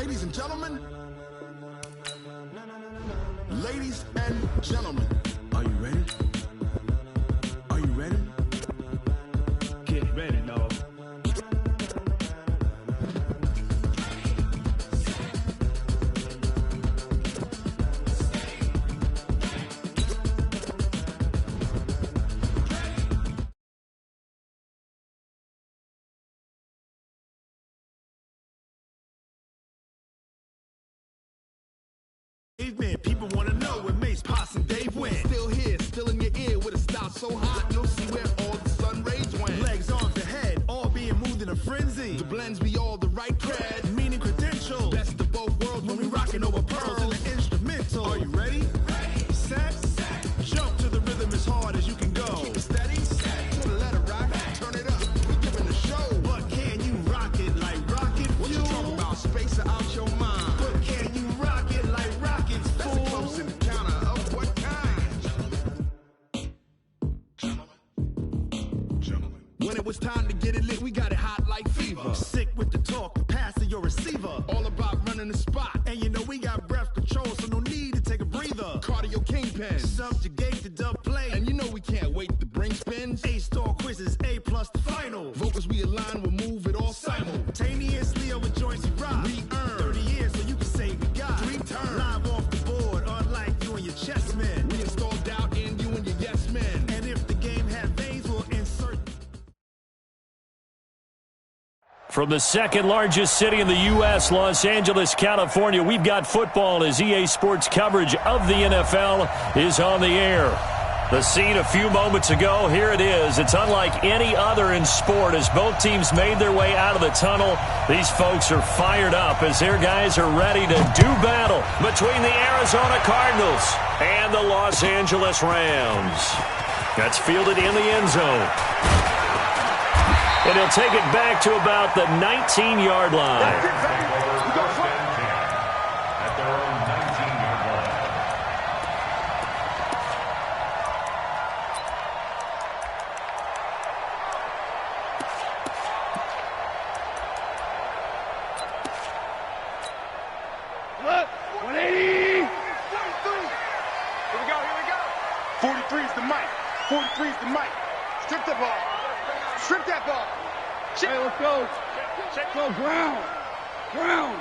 Ladies and gentlemen. Ladies and gentlemen. Are you ready? Are you ready? Get ready, dog. Man, people want to know where Mace, Pops, and Dave went. Still here, still in your ear with a style so hot, you'll see where all the sun rays went. Legs, arms, the head, all being moved in a frenzy. The blends be all the right cred, meaning credentials. Best of both worlds when we rocking over pearls and the instrumental. Are you ready? Ready, set, jump to the rhythm as hard as you can go. Keep it steady, to the letter rock, turn it up, we giving the show. But can you rock it like rocket fuel? What you talking about, space out your mind? But can you rock it like rockets, fool? That's a close encounter of what kind? Gentlemen. When it was time to get it lit, we got it hot like fever. Sick with the talk, passing your receiver. All about running the spot. And you know we got breath control, so no need to take a breather. Cardio kingpin. Subjugate the dub play. And you know we can't wait to bring spins. A-star quizzes, A+ the final. Vocals we align, we'll move it all simultaneously over joints we rock. We earn 30 years so you can say we got 3 turns. Live off the board, unlike you and your chess men. We install doubt in you and your yes men. And if the game had veins, we'll insert. From the second largest city in the U.S., Los Angeles, California, we've got football as EA Sports coverage of the NFL is on the air. The scene a few moments ago, here it is. It's unlike any other in sport as both teams made their way out of the tunnel. These folks are fired up as their guys are ready to do battle between the Arizona Cardinals and the Los Angeles Rams. That's fielded in the end zone. And he'll take it back to about the 19-yard line. Look, 180. 43 is the mic. 43 is the mic. Strip the ball. Strip that ball. Check. Hey, let's go. Check. Go ground. Ground.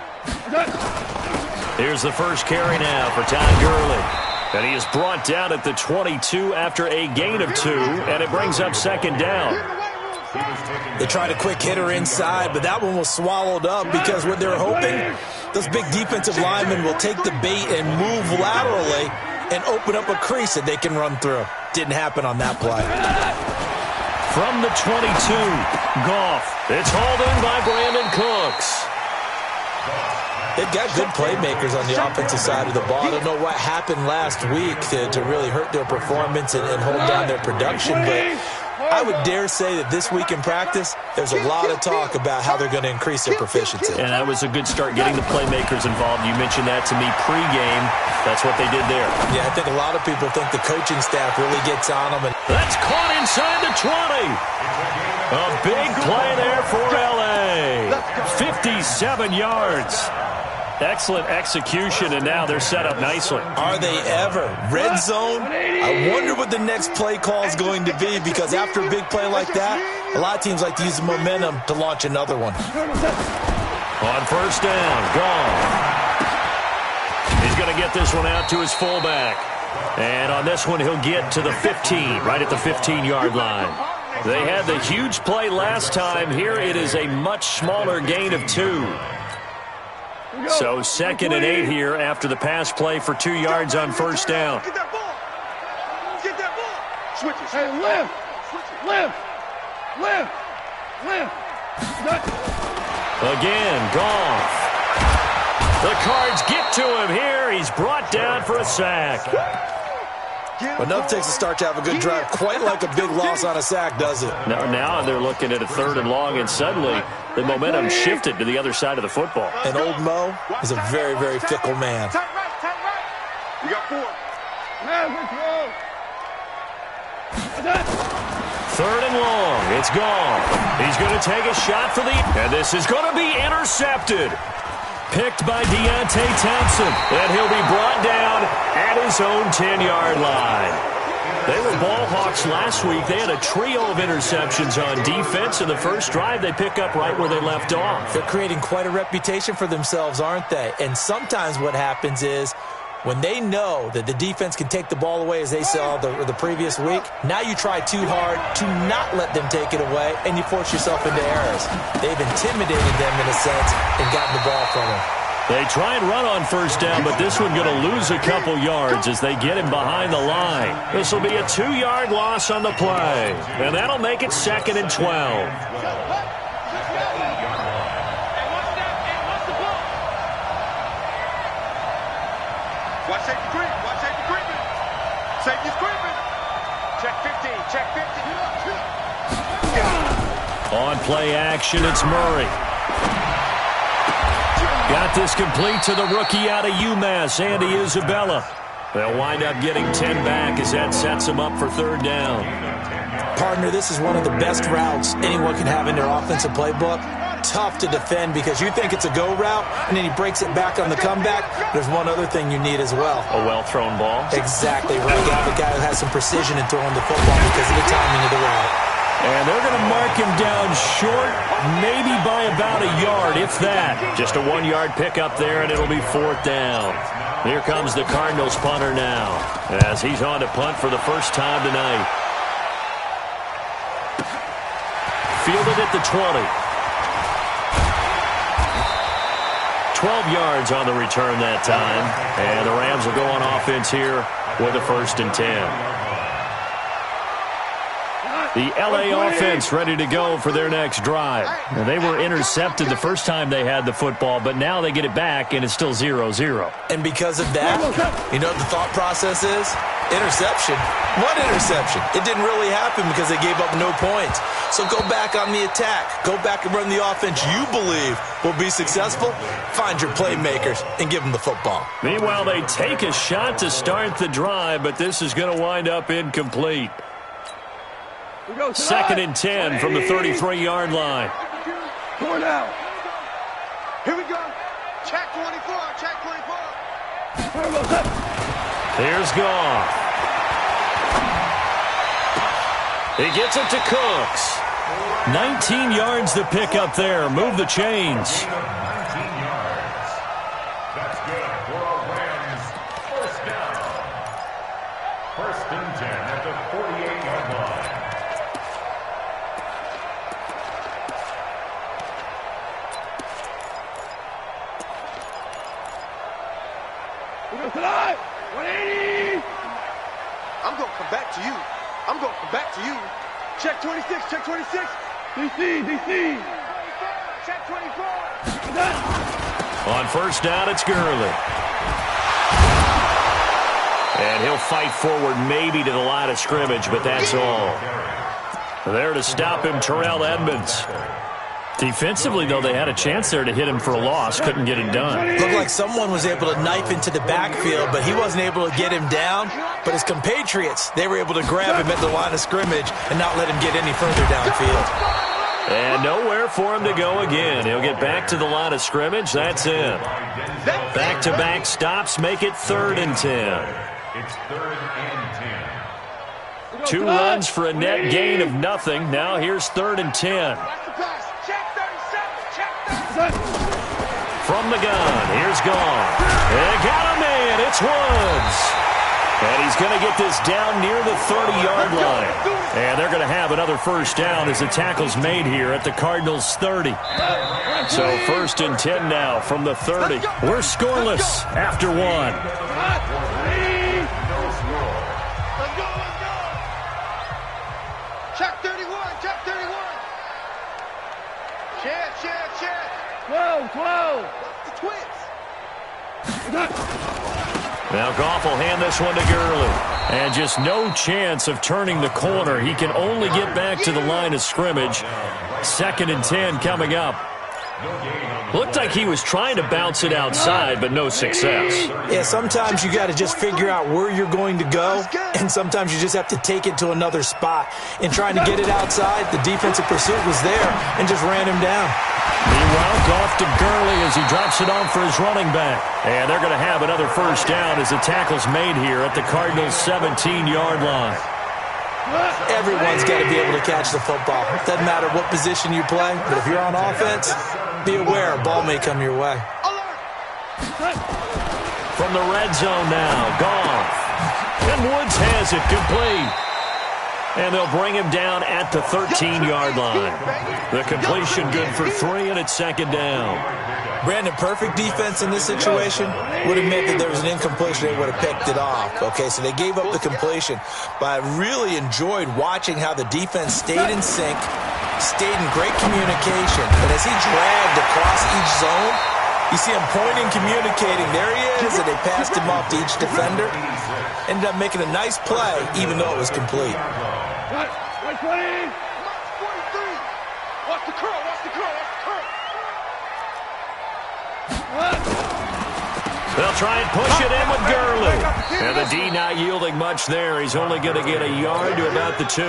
Here's the first carry now for Todd Gurley. And he is brought down at the 22 after a gain of 2, and it brings up second down. They tried a quick hitter inside, but that one was swallowed up because what they were hoping, those big defensive linemen will take the bait and move laterally and open up a crease that they can run through. Didn't happen on that play. From the 22, Goff. It's hauled in by Brandon Cooks. They've got good playmakers on the offensive side of the ball. I don't know what happened last week to really hurt their performance and hold down their production, but I would dare say that this week in practice, there's a lot of talk about how they're going to increase their proficiency. And that was a good start getting the playmakers involved. You mentioned that to me pregame. That's what they did there. Yeah, I think a lot of people think the coaching staff really gets on them. That's caught inside the 20. A big play there for L.A. 57 yards. Excellent execution, and now they're set up nicely. Are they ever? Red zone? I wonder what the next play call is going to be, because after a big play like that, a lot of teams like to use the momentum to launch another one. On first down, gone. He's going to get this one out to his fullback. And on this one, he'll get to the 15, right at the 15-yard line. They had the huge play last time. Here it is a much smaller gain of 2. So 2nd and 8 here after the pass play for 2 yards on first down. Get that ball. Get that ball. Switch it. Hey, left. Left. Left. Left. Again, Goff. The Cards get to him here. He's brought down for a sack. Enough takes a start to have a good drive. Quite like a big loss on a sack, does it? Now they're looking at a 3rd and long, and suddenly the momentum shifted to the other side of the football. And old Mo is a very, very fickle man. Tight right. You got 4. 3rd and long. It's gone. He's going to take a shot for the... And this is going to be intercepted. Picked by Deontay Thompson. And he'll be brought down at his own 10-yard line. They were ball hawks last week. They had a trio of interceptions on defense. In the first drive, they pick up right where they left off. They're creating quite a reputation for themselves, aren't they? And sometimes what happens is when they know that the defense can take the ball away, as they saw the previous week, now you try too hard to not let them take it away, and you force yourself into errors. They've intimidated them in a sense and gotten the ball from them. They try and run on first down, but this one going to lose a couple yards as they get him behind the line. This will be a 2-yard loss on the play, and that'll make it 2nd and 12. Watch safety creep. Watch safety creeping. Safety's creeping. Check 15. Check 50. On play action, it's Murray. Got this complete to the rookie out of UMass, Andy Isabella. They'll wind up getting 10 back as that sets them up for 3rd down. Partner, this is one of the best routes anyone can have in their offensive playbook. Tough to defend because you think it's a go route, and then he breaks it back on the comeback. There's one other thing you need as well. A well-thrown ball? Exactly right. You have a guy who has some precision in throwing the football because of the timing of the route. And they're going to mark him down short, maybe by about a yard, if that. Just a 1-yard pickup there, and it'll be 4th down. Here comes the Cardinals punter now, as he's on to punt for the first time tonight. Fielded at the 20. 12 yards on the return that time. And the Rams will go on offense here with a 1st and 10. The L.A. offense ready to go for their next drive. Now, they were intercepted the first time they had the football, but now they get it back, and it's still 0-0. And because of that, you know what the thought process is? Interception. What interception? It didn't really happen because they gave up no points. So go back on the attack. Go back and run the offense you believe will be successful. Find your playmakers and give them the football. Meanwhile, they take a shot to start the drive, but this is going to wind up incomplete. 2nd and 10 from the 33-yard line. Going out. Here we go. Check 24. Check 24. Here's Goff. He gets it to Cooks. 19 yards to pick up there. Move the chains. 19 yards. That's good for a Rams first down. 1st and 10 at the 48-yard line. Tonight, 180. I'm going to come back to you. I'm going to come back to you. Check 26. Check 26. DC. Check 24. On first down, it's Gurley. And he'll fight forward maybe to the line of scrimmage, but that's all. There to stop him, Terrell Edmonds. Defensively, though, they had a chance there to hit him for a loss. Couldn't get it done. Looked like someone was able to knife into the backfield, but he wasn't able to get him down. But his compatriots, they were able to grab him at the line of scrimmage and not let him get any further downfield. And nowhere for him to go again. He'll get back to the line of scrimmage. That's it. Back-to-back stops make it 3rd and 10. It's 3rd and 10. 2 runs for a net gain of nothing. Now here's 3rd and 10. From the gun, here's Goff. They got him in. It's Woods. And he's going to get this down near the 30-yard line. And they're going to have another first down as the tackle's made here at the Cardinals' 30. So 1st and 10 now from the 30. We're scoreless after 1. Let's go. Check 31. Check 31. Check. 12. The Twins. Now Goff will hand this one to Gurley. And just no chance of turning the corner. He can only get back to the line of scrimmage. 2nd and 10 coming up. Looked like he was trying to bounce it outside, but no success. Yeah, sometimes you got to just figure out where you're going to go, and sometimes you just have to take it to another spot. In trying to get it outside, the defensive pursuit was there and just ran him down. Meanwhile, off to Gurley as he drops it on for his running back. And they're going to have another first down as the tackle's made here at the Cardinals' 17-yard line. Everyone's got to be able to catch the football. Doesn't matter what position you play, but if you're on offense, be aware a ball may come your way. From the red zone now, Goff. And Woods has it complete. And they'll bring him down at the 13-yard line. The completion good for 3, and it's second down. Brandon, perfect defense in this situation would have meant that there was an incompletion. They would have picked it off. Okay, so they gave up the completion. But I really enjoyed watching how the defense stayed in sync, stayed in great communication. And as he dragged across each zone, you see him pointing, communicating. There he is, and they passed him off to each defender. Ended up making a nice play, even though it was complete. Right, 20. 43. Watch the curl, watch the curl, watch the curl. They'll try and push it in with Gurley. And the D not yielding much there. He's only going to get a yard to about the 2.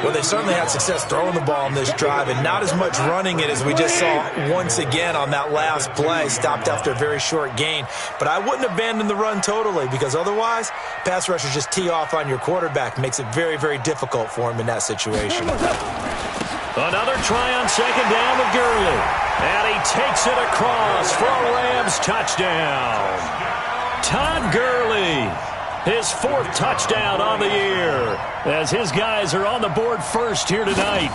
Well, they certainly had success throwing the ball on this drive, and not as much running it as we just saw once again on that last play. Stopped after a very short gain. But I wouldn't abandon the run totally, because otherwise, pass rushers just tee off on your quarterback. Makes it very, very difficult for him in that situation. Another try on second down with Gurley. And he takes it across for a Rams touchdown. Todd Gurley, his 4th touchdown on the year, as his guys are on the board first here tonight.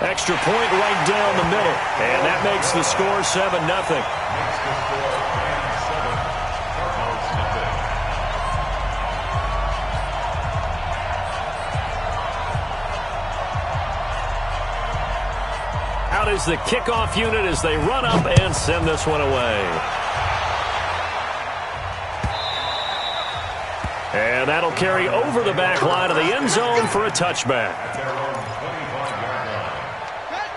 Extra point right down the middle, and that makes the score 7-0. Out is the kickoff unit as they run up and send this one away. And that'll carry over the back line of the end zone for a touchback.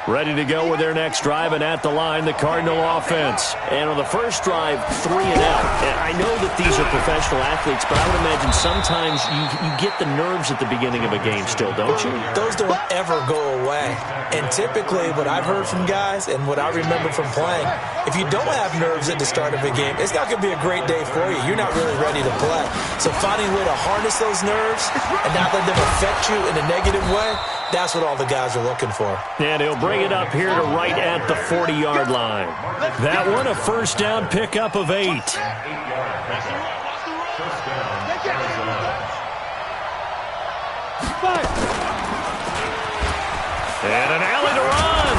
Ready to go with their next drive, and at the line, the Cardinal offense. And on the first drive, 3 and out. And I know that these are professional athletes, but I would imagine sometimes you get the nerves at the beginning of a game still, don't you? Those don't ever go away. And typically, what I've heard from guys and what I remember from playing, if you don't have nerves at the start of a game, it's not going to be a great day for you. You're not really ready to play. So finding a way to harness those nerves and not let them affect you in a negative way, that's what all the guys are looking for. And he'll bring it up here to right at the 40-yard line. That one, a first down pickup of 8. First down, Arizona. And an alley to run.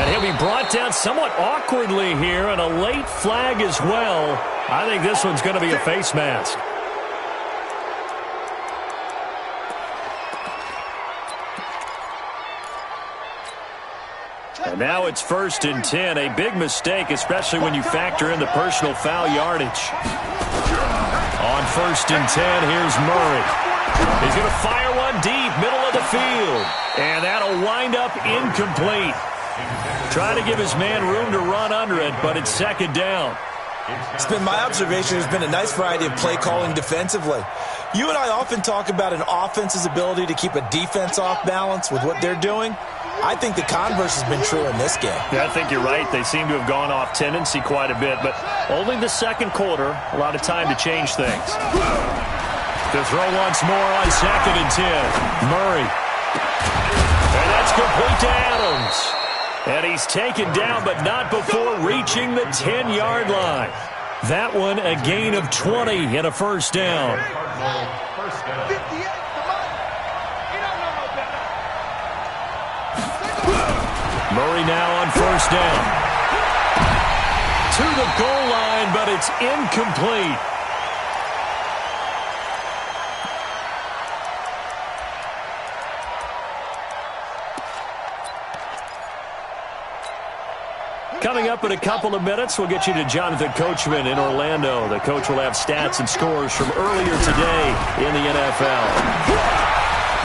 And he'll be brought down somewhat awkwardly here, and a late flag as well. I think this one's going to be a face mask. And now it's 1st and 10. A big mistake, especially when you factor in the personal foul yardage. On 1st and 10, here's Murray. He's going to fire one deep, middle of the field. And that'll wind up incomplete. Trying to give his man room to run under it, but it's second down. It's been my observation there's been a nice variety of play calling defensively. You and I often talk about an offense's ability to keep a defense off balance with what they're doing. I think the converse has been true in this game. Yeah, I think you're right. They seem to have gone off tendency quite a bit, but only the second quarter, a lot of time to change things. To throw once more on 2nd and 10. Murray. And that's complete to Adams. And he's taken down, but not before reaching the 10-yard line. That one, a gain of 20 and a first down. First down. Murray now on first down. To the goal line, but it's incomplete. Coming up in a couple of minutes, we'll get you to Jonathan Coachman in Orlando. The coach will have stats and scores from earlier today in the NFL.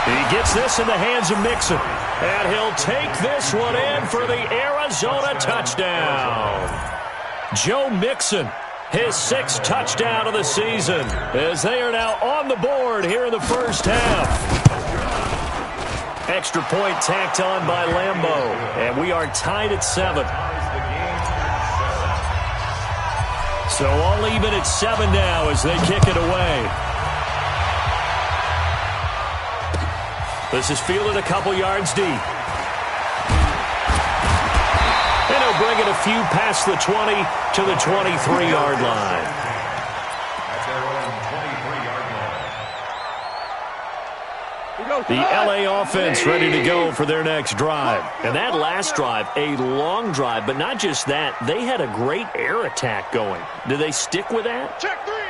He Gets this in the hands of Mixon. And he'll take this one in for the Arizona touchdown. Joe Mixon, his 6th touchdown of the season, as they are now on the board here in the first half. Extra point tacked on by Lambeau, and we are tied at 7. So all even at 7 now as they kick it away. This is fielded a couple yards deep. And he'll bring it a few past the 20 to the 23-yard line. The LA offense ready to go for their next drive. And that last drive, a long drive, but not just that. They had a great air attack going. Do they stick with that?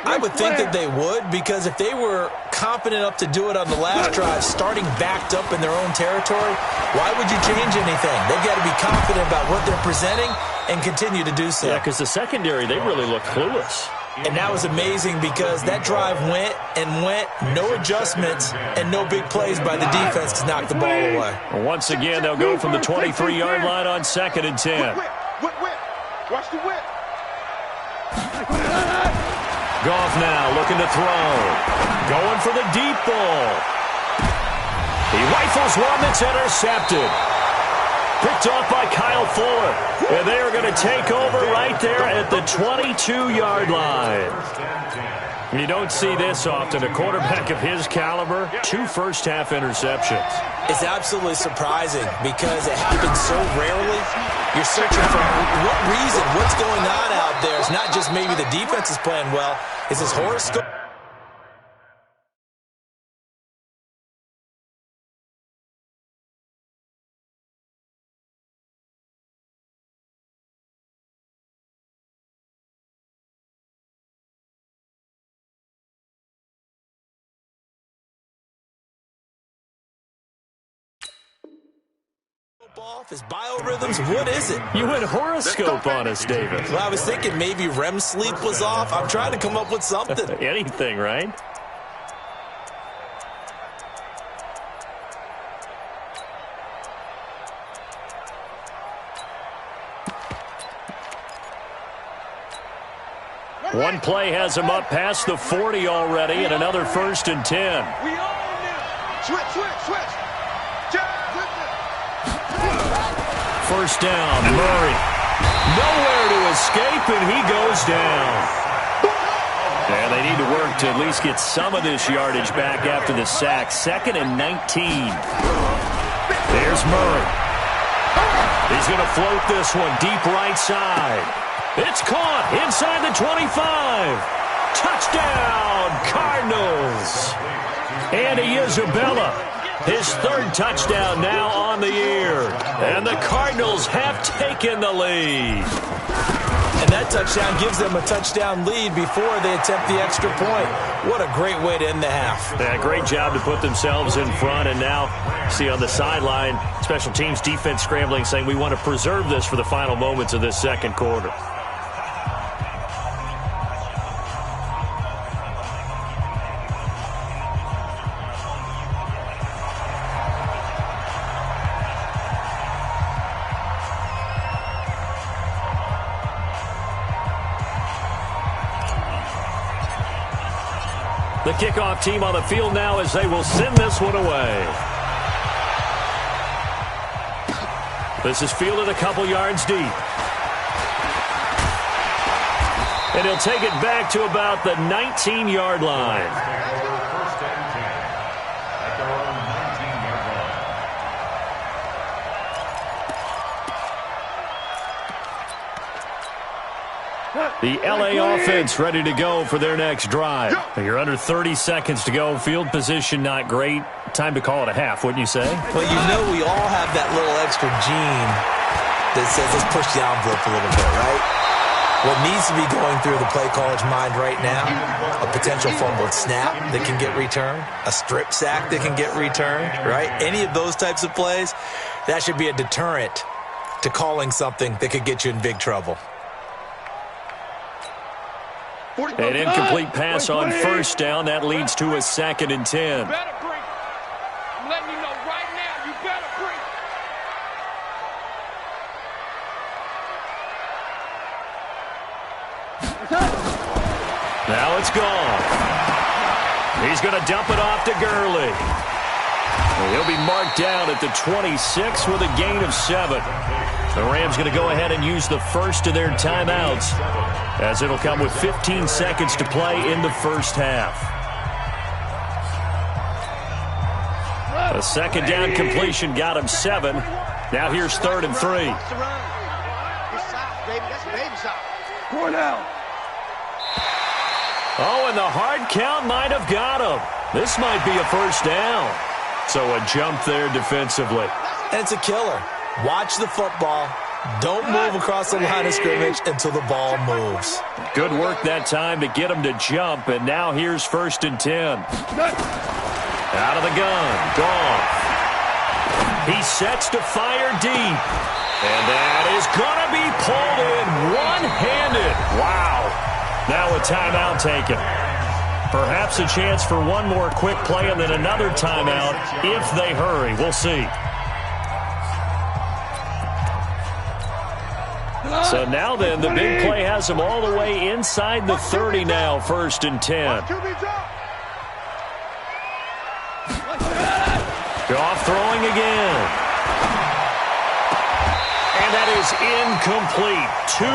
I would think that they would, because if they were confident enough to do it on the last drive, starting backed up in their own territory, why would you change anything? They've got to be confident about what they're presenting and continue to do so. Yeah, because the secondary, they really look clueless. And that was amazing because that drive went and went, no adjustments, and no big plays by the defense to knock the ball away. Once again, they'll go from the 23-yard line on 2nd and 10. Whip. Watch the whip. Goff now looking to throw. Going for the deep ball. He rifles one that's intercepted. Picked off by Kyle Fuller. And they are going to take over right there at the 22-yard line. You don't see this often. A quarterback of his caliber, 2 first-half interceptions. It's absolutely surprising because it happens so rarely. You're searching for what reason, what's going on out there. It's not just maybe the defense is playing well. It's his horoscope. Off his biorhythms, what is it? You went horoscope on us, David. Well, I was thinking maybe REM sleep was off. I'm trying to come up with something. Anything, right? One play has him up past the 40 already, and another 1st and 10. We own it. Switch. First down, Murray. Nowhere to escape, and he goes down. And they need to work to at least get some of this yardage back after the sack. 2nd and 19. There's Murray. He's going to float this one deep right side. It's caught inside the 25. Touchdown, Cardinals. Andy Isabella. His 3rd touchdown now on the year. And the Cardinals have taken the lead. And that touchdown gives them a touchdown lead before they attempt the extra point. What a great way to end the half. Yeah, great job to put themselves in front. And now, see on the sideline, special teams defense scrambling, saying we want to preserve this for the final moments of this 2nd quarter. The kickoff team on the field now as they will send this one away. This is fielded a couple yards deep. And he'll take it back to about the 19-yard line. The LA offense ready to go for their next drive. You're under 30 seconds to go. Field position not great. Time to call it a half, wouldn't you say? Well, you know we all have that little extra gene that says let's push the envelope a little bit, right? What needs to be going through the play caller's mind right now, a potential fumbled snap that can get returned, a strip sack that can get returned, right? Any of those types of plays, that should be a deterrent to calling something that could get you in big trouble. An incomplete pass on first down. That leads to a 2nd and 10. letting you know right now, you better bring it. Now it's gone. He's going to dump it off to Gurley. And he'll be marked down at the 26 with a gain of 7. The Rams going to go ahead and use the first of their timeouts, as it'll come with 15 seconds to play in the first half. A second down completion got him 7. Now here's 3rd and 3. Oh, and the hard count might have got him. This might be a first down. So a jump there defensively. And it's a killer. Watch the football. Don't move across the line of scrimmage until the ball moves. Good work that time to get him to jump, and now here's 1st and 10. Out of the gun, Goff. He sets to fire deep. And that is going to be pulled in one-handed. Wow. Now a timeout taken. Perhaps a chance for one more quick play and then another timeout if they hurry. We'll see. So now then, the big play has them all the way inside the 30 now, 1st and 10. Goff throwing again. And that is incomplete. 2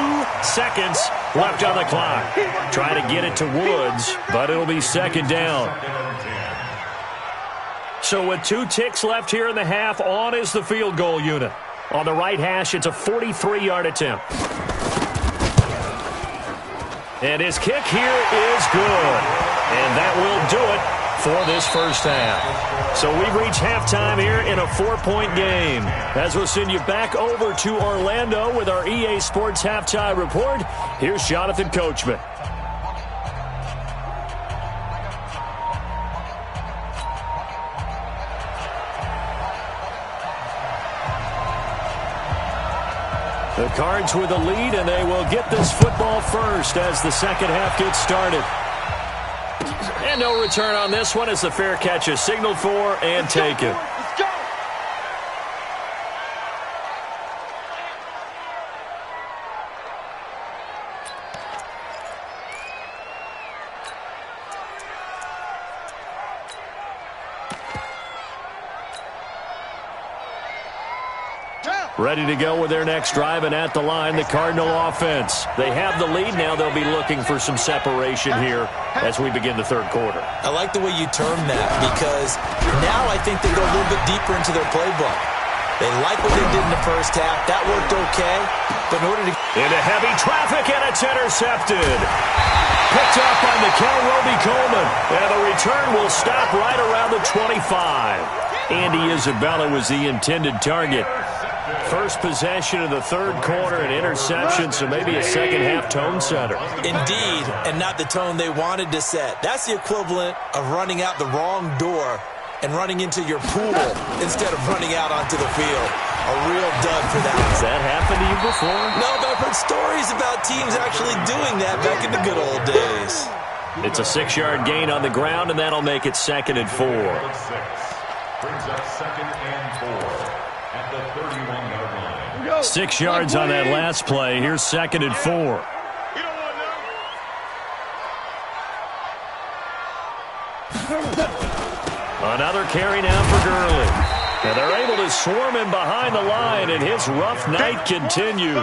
seconds left on the clock. Try to get it to Woods, but it'll be 2nd down. So with 2 ticks left here in the half, on is the field goal unit. On the right hash, it's a 43-yard attempt. And his kick here is good. And that will do it for this first half. So we've reached halftime here in a 4-point game. As we'll send you back over to Orlando with our EA Sports Halftime Report, here's Jonathan Coachman. The Cards with a lead, and they will get this football first as the second half gets started. And no return on this one as the fair catch is signaled for and taken. Let's go. Ready to go with their next drive, and at the line, the Cardinal offense. They have the lead now. They'll be looking for some separation here as we begin the 3rd quarter. I like the way you term that, because now I think they go a little bit deeper into their playbook. They like what they did in the first half. That worked okay, but in order to... Into heavy traffic, and it's intercepted. Picked up on the Roby Coleman, and the return will stop right around the 25. Andy Isabella was the intended target. First possession of the 3rd quarter, an interception, so maybe a second-half tone setter. Indeed, and not the tone they wanted to set. That's the equivalent of running out the wrong door and running into your pool instead of running out onto the field. A real dud for that. Has that happened to you before? No, but I've heard stories about teams actually doing that back in the good old days. It's a 6-yard gain on the ground, and that'll make it 2nd and 4. Brings up 2nd and 4 at the 31-yard line. 6 yards on that last play. Here's 2nd and 4. You don't want to. Another carry now for Gurley. And they're able to swarm him behind the line, and his rough night continues.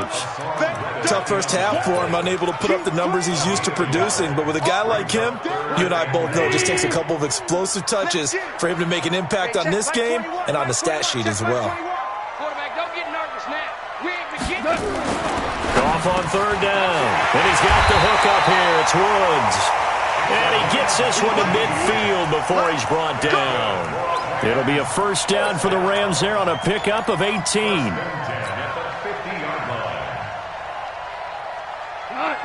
Tough first half for him, unable to put up the numbers he's used to producing. But with a guy like him, you and I both know it just takes a couple of explosive touches for him to make an impact on this game and on the stat sheet as well. Quarterback, don't get nervous now. We ain't beginning. Goff on 3rd down. And he's got the hook up here. It's Woods. And he gets this one to midfield before he's brought down. It'll be a first down for the Rams there on a pickup of 18.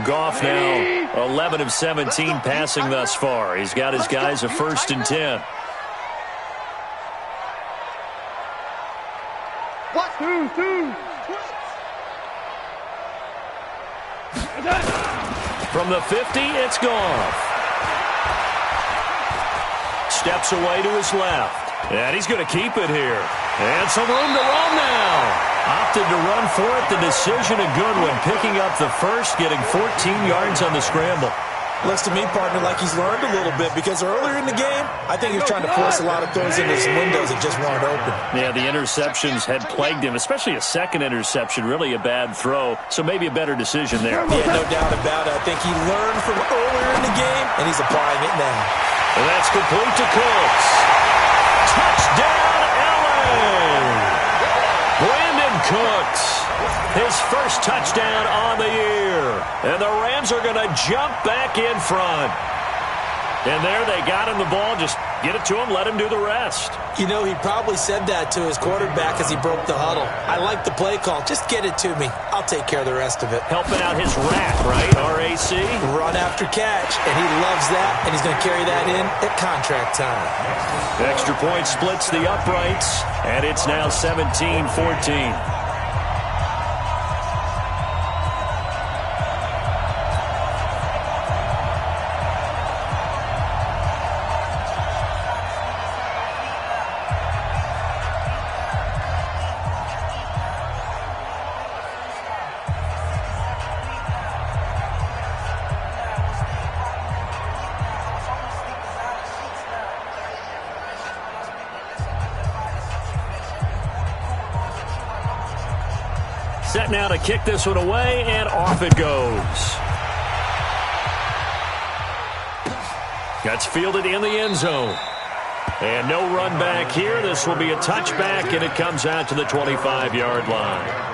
Goff now 11 of 17 passing thus far. He's got his guys a 1st and 10. What? 2. From the 50, it's Goff. Steps away to his left. And he's going to keep it here. And some room to roam now. Opted to run for it. The decision a good one. Picking up the first, getting 14 yards on the scramble. Looks to me, partner, like he's learned a little bit because earlier in the game, I think he was trying to force a lot of throws into some windows that just weren't open. Yeah, the interceptions had plagued him, especially a second interception, really a bad throw. So maybe a better decision there. Yeah, no doubt about it. I think he learned from earlier in the game, and he's applying it now. And that's complete to Cooks. Touchdown, LA! Brandon Cooks, his first touchdown on the year. And the Rams are going to jump back in front. And there they got him the ball. Just get it to him, let him do the rest. You know, he probably said that to his quarterback as he broke the huddle. I like the play call. Just get it to me. I'll take care of the rest of it. Helping out his RAC, right? R-A-C? Run after catch. And he loves that, and he's going to carry that in at contract time. Extra point splits the uprights, and it's now 17-14. Set now to kick this one away, and off it goes. That's fielded in the end zone. And no run back here. This will be a touchback, and it comes out to the 25-yard line.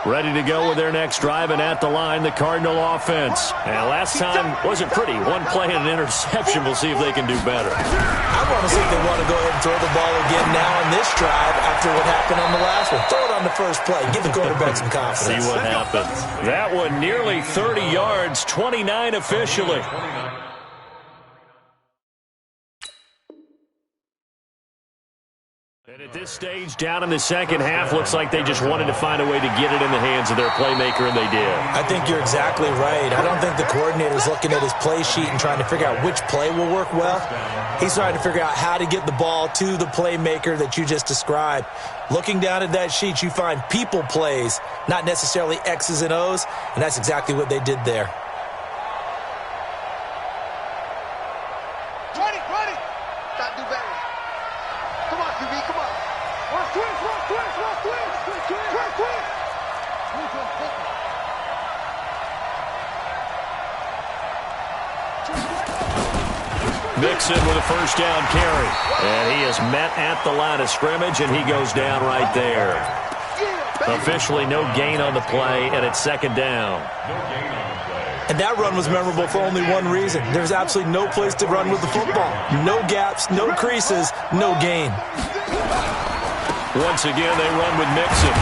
Ready to go with their next drive, and at the line, the Cardinal offense. And last time wasn't pretty. One play and an interception. We'll see if they can do better. I want to see if they want to go ahead and throw the ball again now on this drive after what happened on the last one. Throw it on the first play. Give the quarterback some confidence. See what happens. That one nearly 30 yards, 29 officially. And at this stage, down in the second half, looks like they just wanted to find a way to get it in the hands of their playmaker, and they did. I think you're exactly right. I don't think the coordinator's looking at his play sheet and trying to figure out which play will work well. He's trying to figure out how to get the ball to the playmaker that you just described. Looking down at that sheet, you find people plays, not necessarily X's and O's, and that's exactly what they did there. Mixon with a first down carry. And he is met at the line of scrimmage, and he goes down right there. Officially no gain on the play, and it's second down. And that run was memorable for only one reason. There's absolutely no place to run with the football. No gaps, no creases, no gain. Once again, they run with Mixon.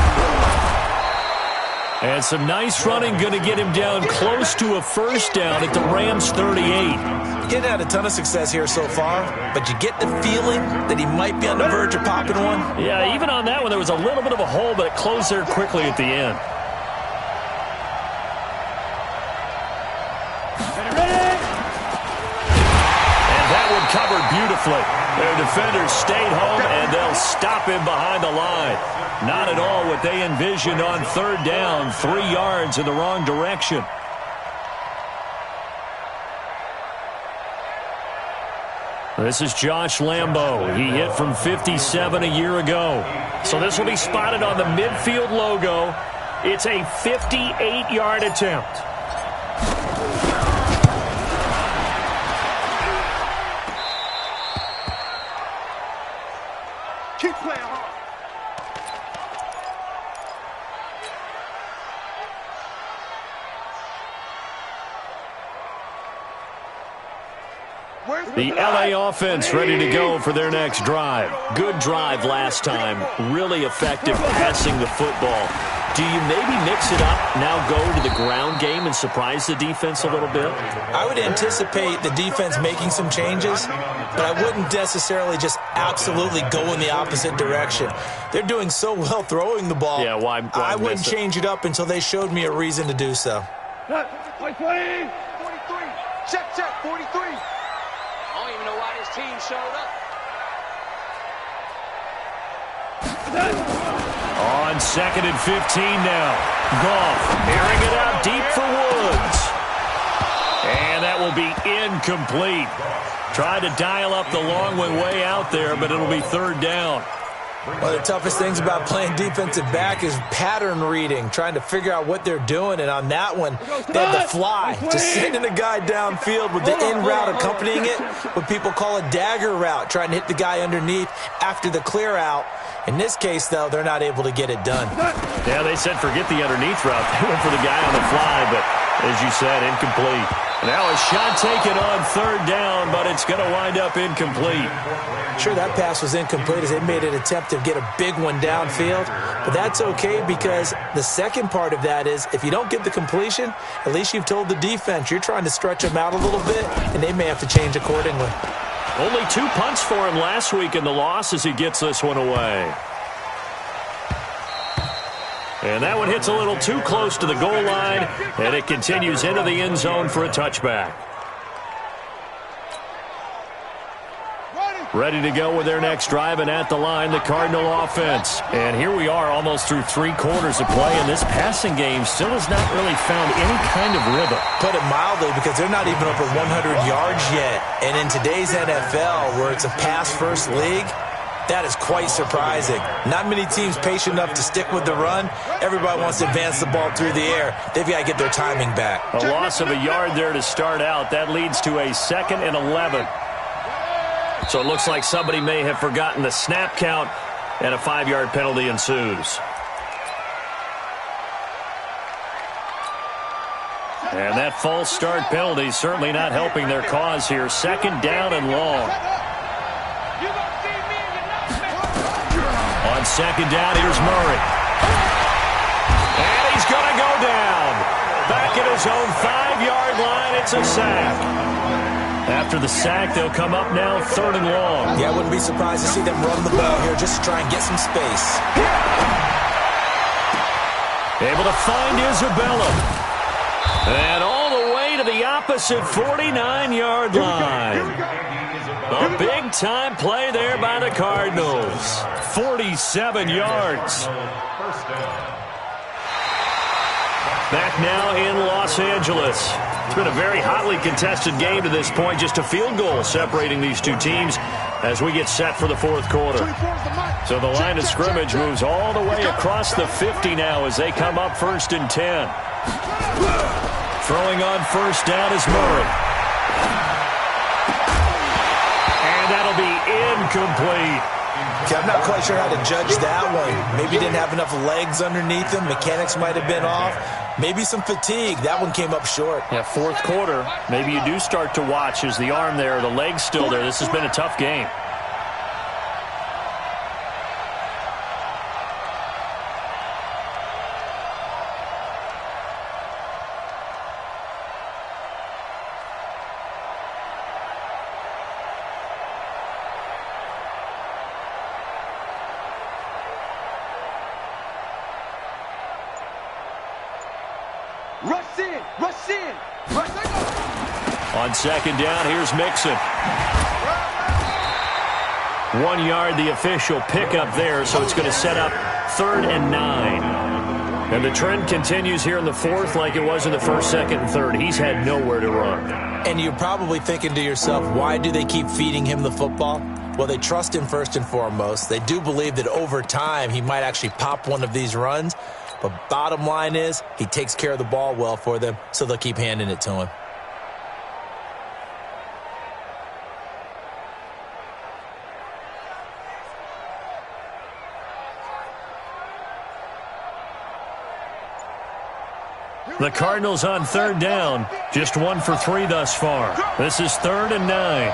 And some nice running, going to get him down close to a first down at the Rams' 38. He hadn't had a ton of success here so far, but you get the feeling that he might be on the verge of popping one. Yeah, even on that one, there was a little bit of a hole, but it closed there quickly at the end. And that one covered beautifully. Their defenders stayed home, and they'll stop him behind the line. Not at all what they envisioned on third down. 3 yards in the wrong direction. This is Josh Lambo. He hit from 57 a year ago. So this will be spotted on the midfield logo. It's a 58-yard attempt. Keep playing hard. The LA offense ready to go for their next drive. Good drive last time. Really effective passing the football. Do you maybe mix it up, now go to the ground game and surprise the defense a little bit? I would anticipate the defense making some changes, but I wouldn't necessarily just absolutely go in the opposite direction. They're doing so well throwing the ball. Yeah, why I wouldn't change it up until they showed me a reason to do so. Play 43. Check, 43. I don't even know why this team showed up. On 2nd and 15 now. Goff airing it out deep for Woods. And that will be incomplete. Tried to dial up the long one way out there, but it'll be 3rd down. One of the toughest things about playing defensive back is pattern reading, trying to figure out what they're doing. And on that one, they had the fly, just sending a guy downfield with the in route accompanying it, what people call a dagger route, trying to hit the guy underneath after the clear out. In this case, though, they're not able to get it done. Yeah, they said forget the underneath route. They went for the guy on the fly, but as you said, incomplete. Now a shot taken on 3rd down, but it's going to wind up incomplete. Sure, that pass was incomplete as they made an attempt to get a big one downfield, but that's okay because the second part of that is if you don't get the completion, at least you've told the defense you're trying to stretch them out a little bit, and they may have to change accordingly. Only 2 punts for him last week in the loss as he gets this one away. And that one hits a little too close to the goal line, and it continues into the end zone for a touchback. Ready to go with their next drive, and at the line, the Cardinal offense. And here we are almost through 3 quarters of play, and this passing game still has not really found any kind of rhythm. Put it mildly, because they're not even over 100 yards yet. And in today's NFL, where it's a pass-first league, that is quite surprising. Not many teams patient enough to stick with the run. Everybody wants to advance the ball through the air. They've got to get their timing back. A loss of a yard there to start out. That leads to a 2nd and 11. So it looks like somebody may have forgotten the snap count, and a 5-yard penalty ensues. And that false start penalty certainly not helping their cause here. 2nd down and long. On 2nd down, here's Murray. And he's going to go down. Back at his own 5-yard line, it's a sack. After the sack, they'll come up now 3rd and long. Yeah, I wouldn't be surprised to see them run the ball here just to try and get some space. Able to find Isabella. And all the way to the opposite 49-yard line. A big-time play there by the Cardinals. 47 yards. Back now in Los Angeles. It's been a very hotly contested game to this point. Just a field goal separating these two teams as we get set for the 4th quarter. So the line of scrimmage moves all the way across the 50 now as they come up 1st and 10. Throwing on 1st down is Murray. And that'll be incomplete. Okay, I'm not quite sure how to judge that one. Maybe he didn't have enough legs underneath him. Mechanics might have been off. Maybe some fatigue. That one came up short. Yeah, 4th quarter. Maybe you do start to watch as the arm there, the leg's still there. This has been a tough game. Rush in. On 2nd down, here's Mixon. 1 yard, the official pickup there, so it's going to set up 3rd and 9. And the trend continues here in the 4th like it was in the 1st, 2nd, and 3rd. He's had nowhere to run. And you're probably thinking to yourself, why do they keep feeding him the football? Well, they trust him first and foremost. They do believe that over time he might actually pop one of these runs. But bottom line is he takes care of the ball well for them, so they'll keep handing it to him. The Cardinals on 3rd down, just 1 for 3 thus far. This is 3rd and 9.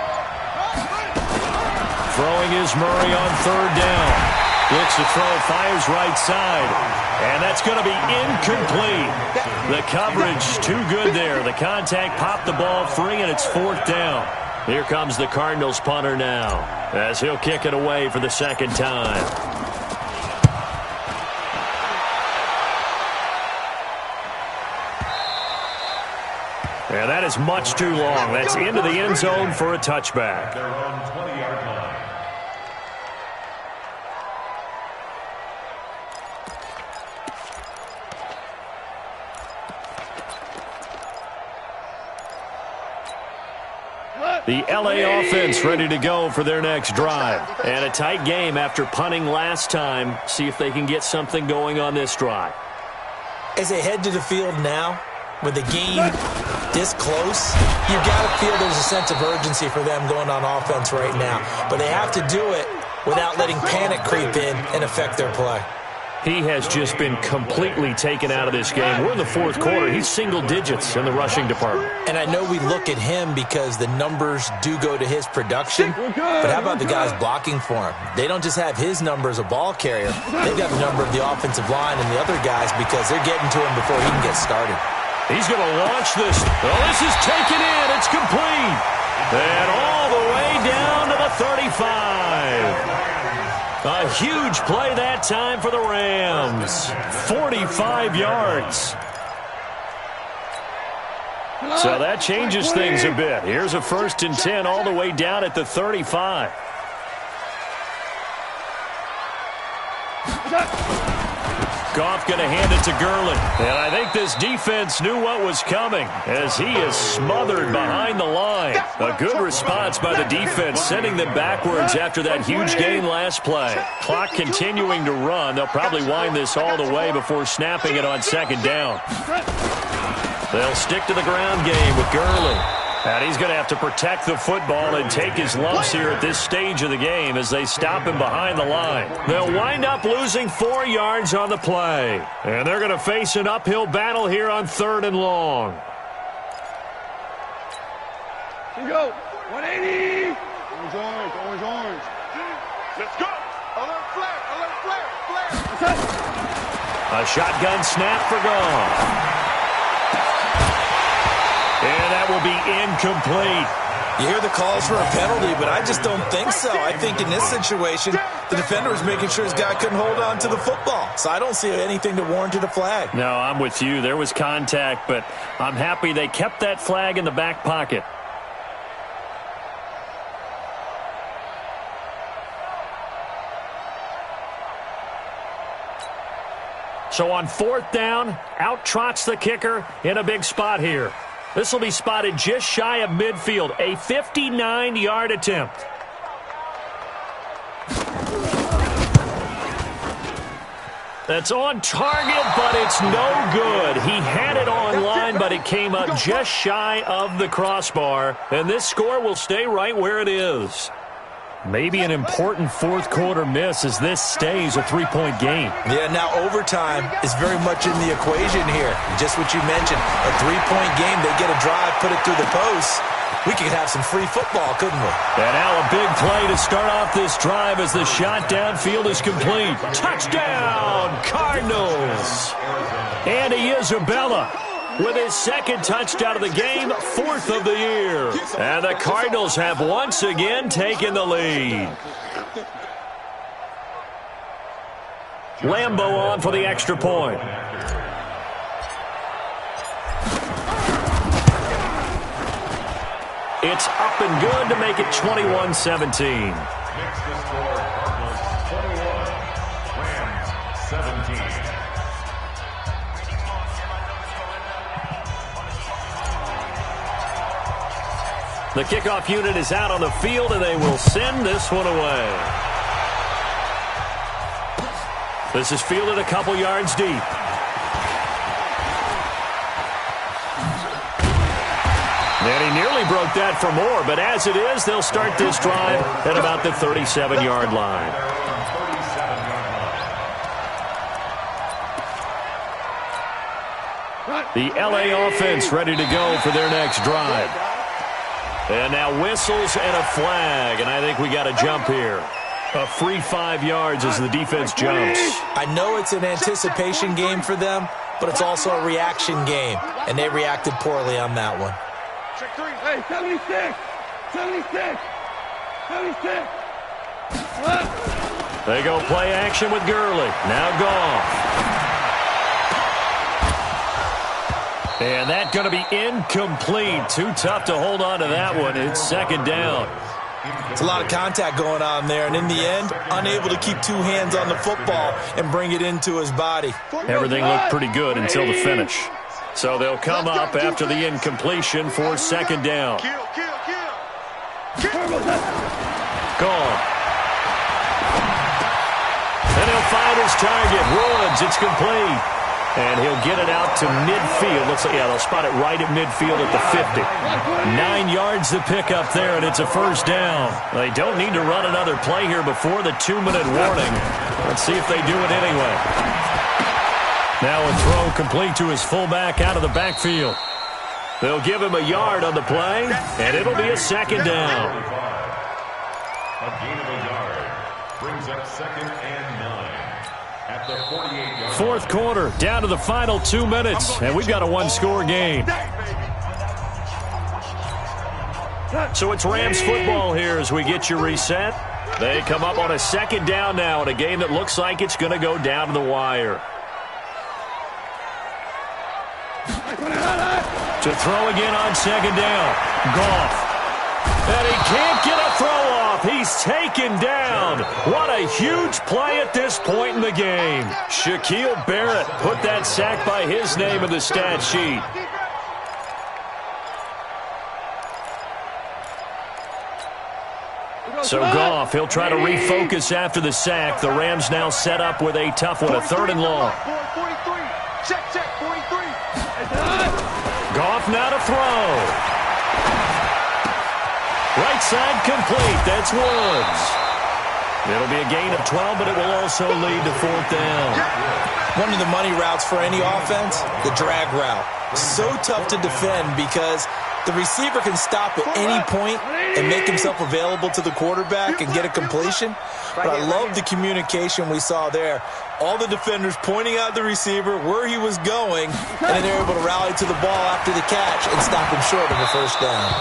Throwing is Murray on 3rd down. Looks to throw, fires right side. And that's going to be incomplete. The coverage too good there. The contact popped the ball free, and it's 4th down. Here comes the Cardinals punter now as he'll kick it away for the 2nd time. And that is much too long. That's into the end zone for a touchback. Their own 20-yard line. The LA offense ready to go for their next drive. And a tight game after punting last time. See if they can get something going on this drive. As they head to the field now, with the game this close, you've got to feel there's a sense of urgency for them going on offense right now. But they have to do it without letting panic creep in and affect their play. He has just been completely taken out of this game. We're in the fourth quarter. He's single digits in the rushing department. And I know we look at him because the numbers do go to his production, but how about the guys blocking for him? They don't just have his number as a ball carrier. They've got the number of the offensive line and the other guys because they're getting to him before he can get started. He's going to launch this. Oh, this is taken in. It's complete. And all the way down to the 35. A huge play that time for the Rams. 45 yards. So that changes things a bit. Here's a 1st and 10 all the way down at the 35. Goff going to hand it to Gurley. And I think this defense knew what was coming as he is smothered behind the line. A good response by the defense, sending them backwards after that huge gain last play. Clock continuing to run. They'll probably wind this all the way before snapping it on 2nd down. They'll stick to the ground game with Gurley. And he's going to have to protect the football and take his lumps here at this stage of the game as they stop him behind the line. They'll wind up losing 4 yards on the play. And they're going to face an uphill battle here on 3rd and long. Here we go. 180. Orange, orange. Let's go. Alert flare. A shotgun snap for Goff. And that will be incomplete. You hear the calls for a penalty, but I just don't think so. I think in this situation, the defender was making sure his guy couldn't hold on to the football. So I don't see anything to warrant a flag. No, I'm with you. There was contact, but I'm happy they kept that flag in the back pocket. So on 4th down, out trots the kicker in a big spot here. This will be spotted just shy of midfield, a 59-yard attempt. That's on target, but it's no good. He had it on line, but it came up just shy of the crossbar, and this score will stay right where it is. Maybe an important 4th quarter miss as this stays a 3-point game. Yeah, now overtime is very much in the equation here. Just what you mentioned, a 3-point game, they get a drive, put it through the post. We could have some free football, couldn't we? And now a big play to start off this drive as the shot downfield is complete. Touchdown, Cardinals! Andy Isabella with his 2nd touchdown of the game, 4th of the year. And the Cardinals have once again taken the lead. Lambeau on for the extra point. It's up and good to make it 21-17. Next to score, Cardinals 21, Rams 17. The kickoff unit is out on the field, and they will send this one away. This is fielded a couple yards deep. And he nearly broke that for more, but as it is, they'll start this drive at about the 37-yard line. The LA offense ready to go for their next drive. And now whistles and a flag, and I think we got a jump here. A free 5 yards as the defense jumps. I know it's an anticipation game for them, but it's also a reaction game, and they reacted poorly on that one. Check 3. Hey, 76. 76. 76. They go play action with Gurley. Now Goff. And that's going to be incomplete. Too tough to hold on to that one. It's second down. It's a lot of contact going on there, and in the end, unable to keep two hands on the football and bring it into his body. Everything looked pretty good until the finish. So they'll come up after the incompletion for second down. Gone. And he'll find his target. Woods, it's complete. And he'll get it out to midfield. Looks like, yeah, they'll spot it right at midfield at the 50. 9 yards to pick up there, and it's a first down. They don't need to run another play here before the 2-minute warning. Let's see if they do it anyway. Now a throw complete to his fullback out of the backfield. They'll give him a yard on the play, and it'll be a second down. A gain of a yard brings up second and 9 at the 48-yard. Fourth quarter, down to the final 2 minutes, and we've got a one-score game. So it's Rams football here as we get you reset. They come up on a second down now in a game that looks like it's going to go down to the wire. To throw again on second down. Goff. And he can't get a throw off. He's taken down. What a huge play at this point in the game. Shaquille Barrett put that sack by his name in the stat sheet. So Goff, he'll try to refocus after the sack. The Rams now set up with a tough one, a third and long. Check, 43. Goff now to throw. Right side complete. That's Woods. It'll be a gain of 12, but it will also lead to fourth down. One of the money routes for any offense, the drag route. So tough to defend because the receiver can stop at any point and make himself available to the quarterback and get a completion. But I love the communication we saw there. All the defenders pointing out the receiver, where he was going, and then they're able to rally to the ball after the catch and stop him short of a first down.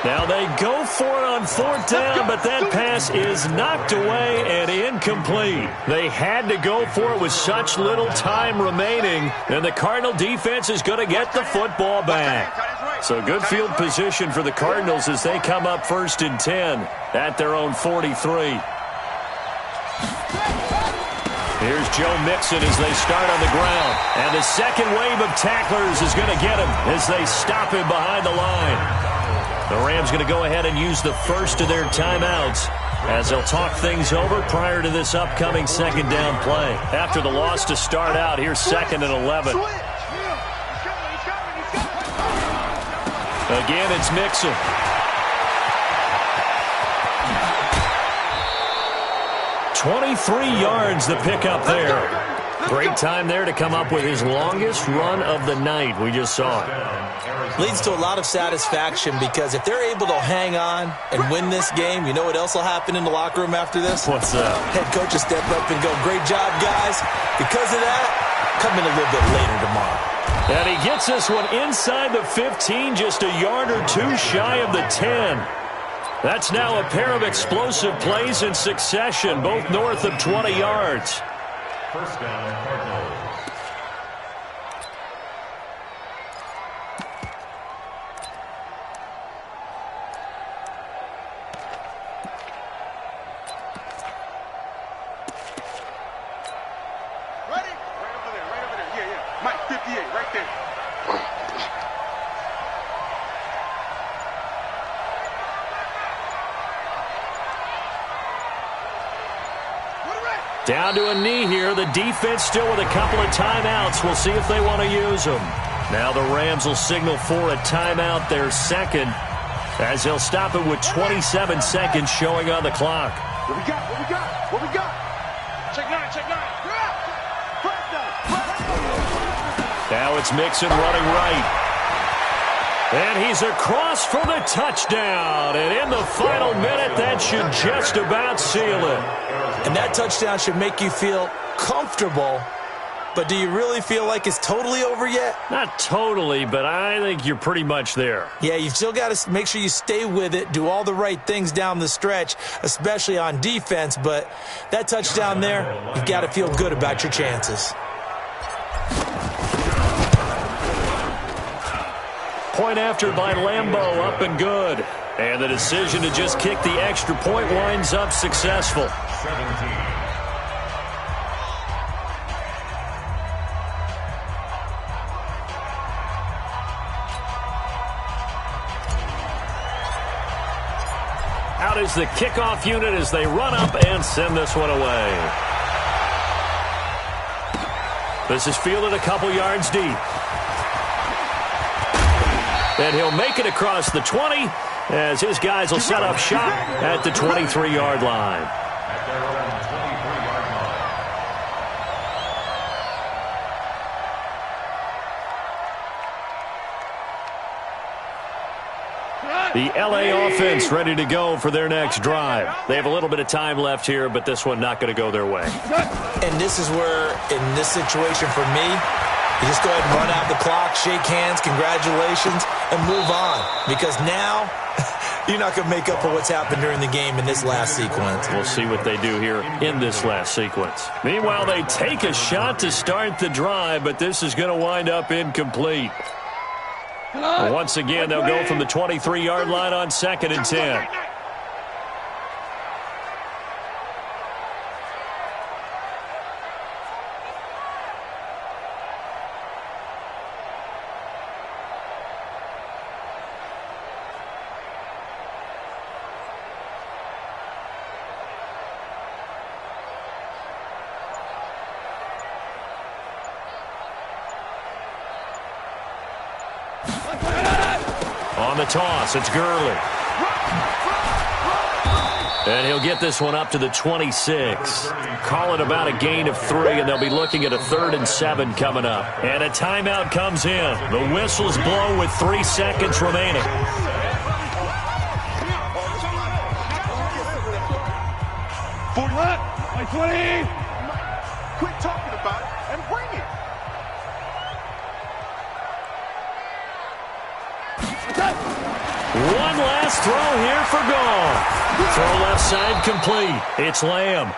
Now they go for it on fourth down, but that pass is knocked away and incomplete. They had to go for it with such little time remaining, and the Cardinal defense is going to get the football back. So good field position for the Cardinals as they come up first and 10 at their own 43. Here's Joe Mixon as they start on the ground. And the second wave of tacklers is going to get him as they stop him behind the line. The Rams going to go ahead and use the first of their timeouts as they'll talk things over prior to this upcoming second down play. After the loss to start out, here's second and 11. Again, it's Mixon. "23 yards the pickup there. Great time there to come up with his longest run of the night. We just saw it. Leads to a lot of satisfaction because if they're able to hang on and win this game, you know what else will happen in the locker room after this? What's that? Head coach will step up and go, "Great job, guys. Because of that, come in a little bit later tomorrow." And he gets this one inside the 15, just a yard or two shy of the 10. That's now a pair of explosive plays in succession, both north of 20 yards. First down, Cardinals. Ready? Right over there. Yeah. Mike, 58, right there. Down to a knee here. The defense still with a couple of timeouts. We'll see if they want to use them. Now the Rams will signal for a timeout, their second, as they'll stop it with 27 seconds showing on the clock. What we got? Check nine. Now it's Mixon running right. And he's across for the touchdown. And in the final minute, that should just about seal it. And that touchdown should make you feel comfortable. But do you really feel like it's totally over yet? Not totally, but I think you're pretty much there. Yeah, you've still got to make sure you stay with it, do all the right things down the stretch, especially on defense. But that touchdown there, you've got to feel good about your chances. point after by Lambeau, up and good. And the decision to just kick the extra point winds up successful. 17. Out is the kickoff unit as they run up and send this one away. This is fielded a couple yards deep. And he'll make it across the 20 as his guys will set up shop at the 23-yard line. At their own 23-yard line. The L.A. offense ready to go for their next drive. They have a little bit of time left here, but this one not going to go their way. And this is where, in this situation for me, you just go ahead and run out the clock, shake hands, congratulations, and move on. Because now, you're not going to make up for what's happened during the game in this last sequence. We'll see what they do here in this last sequence. Meanwhile, they take a shot to start the drive, but this is going to wind up incomplete. Once again, they'll go from the 23-yard line on 2nd and 10. On the toss, it's Gurley. And he'll get this one up to the 26. Call it about a gain of 3, and they'll be looking at a 3rd and 7 coming up. And a timeout comes in. The whistles blow with 3 seconds remaining. Quit talking about it and bring it. One last throw here for goal. Throw left side complete. It's Lamb.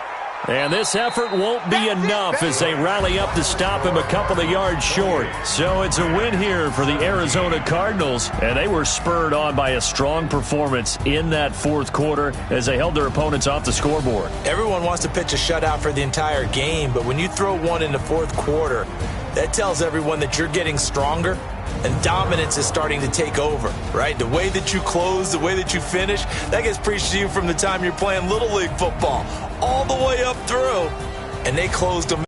And this effort won't be enough as they rally up to stop him a couple of yards short. So it's a win here for the Arizona Cardinals. And they were spurred on by a strong performance in that 4th quarter as they held their opponents off the scoreboard. Everyone wants to pitch a shutout for the entire game, but when you throw one in the 4th quarter, that tells everyone that you're getting stronger and dominance is starting to take over, right? The way that you close, the way that you finish, that gets preached to you from the time you're playing Little League football all the way up through, and they closed them.